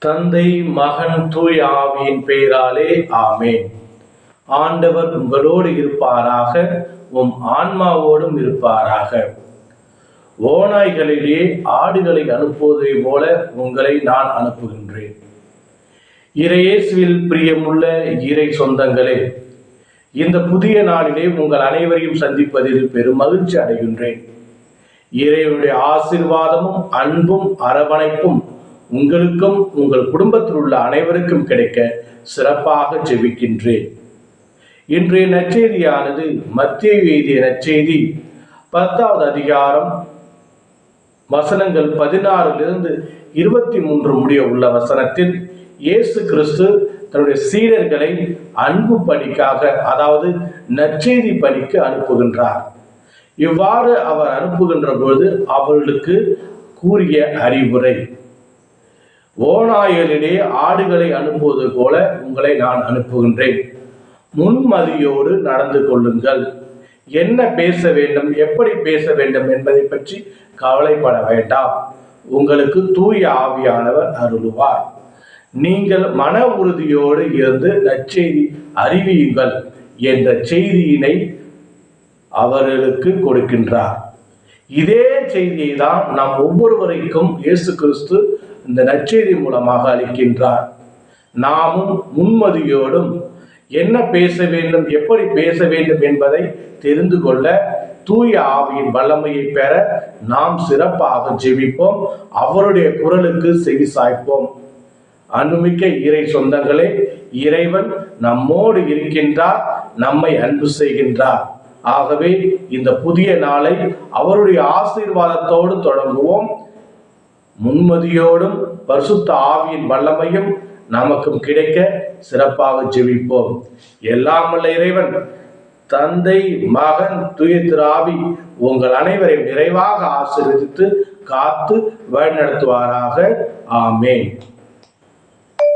தந்தை, மகன், தூய ஆவியின் பெயராலே ஆமேன். ஆண்டவர் உங்களோடு இருப்பாராக, உம் ஆன்மாவோடும் இருப்பாராக. ஓநாய்களிலே ஆடுகளை அனுப்புவதை போல உங்களை நான் அனுப்புகின்றேன். இறையேசுவில் பிரியமுள்ள இறை சொந்தங்களே, இந்த புதிய நாளிலே உங்கள் அனைவரையும் சந்திப்பதில் பெரும் மகிழ்ச்சி அடைகின்றேன். இறைவனுடைய ஆசீர்வாதமும் அன்பும் அரவணைப்பும் உங்களுக்கும் உங்கள் குடும்பத்தில் உள்ள அனைவருக்கும் கிடைக்க சிறப்பாக ஜெபிக்கின்றேன். இன்றைய நற்செய்தியானது மத்தேயு எழுதிய நற்செய்தி 10வது அதிகாரம் வசனங்கள் 16 23 முடிய உள்ள வசனத்தில் இயேசு கிறிஸ்து தன்னுடைய சீடர்களை அன்பு பணிக்காக, அதாவது நற்செய்தி பணிக்கு அனுப்புகின்றார். இவ்வாறு அவர் அனுப்புகின்ற பொழுது அவர்களுக்கு கூறிய அறிவுரை: ஓநாய்களிலே ஆடுகளை அனுப்புவது போல உங்களை நான் அனுப்புகின்றேன். முன்மதியோடு நடந்து கொள்ளுங்கள். என்ன பேச வேண்டும், எப்படி பேச வேண்டும் என்பதை பற்றி கவலைப்பட வேண்டாம். உங்களுக்கு தூய ஆவியானவர் அருளுவார். நீங்கள் மன உறுதியோடு இருந்து நற்செய்தி அறிவியுங்கள் என்ற செய்தியினை அவர்களுக்கு கொடுக்கின்றார். இதே செய்தியை தான் நாம் ஒவ்வொருவருக்கும் இயேசு கிறிஸ்து இந்த நற்செய்தி மூலமாக அளிக்கின்றார். நாமும் முன்மதியோடும் என்ன பேச வேண்டும், எப்படி பேச வேண்டும் என்பதை தெரிந்து கொள்ள தூய ஆவியின் வல்லமையை பெற நாம் சிறப்பாக ஜெபிப்போம். அவருடைய குரலுக்கு செவி சாய்ப்போம். அன்புமிக்க இறை சொந்தங்களே, இறைவன் நம்மோடு இருக்கின்றார், நம்மை அன்பு செய்கின்றார். ஆகவே இந்த புதிய நாளை அவருடைய ஆசீர்வாதத்தோடு தொடங்குவோம். முன்மதியோடும் பரிசுத்த ஆவியின் வல்லமையும் நமக்கும் கிடைக்க சிறப்பாக ஜெபிப்போம். எல்லாம் வல்ல இறைவன் தந்தை, மகன், தூய திரு ஆவி உங்கள் அனைவரையும் நிறைவாக ஆசீர்வதித்து காத்து வழிநடத்துவாராக. ஆமேன்.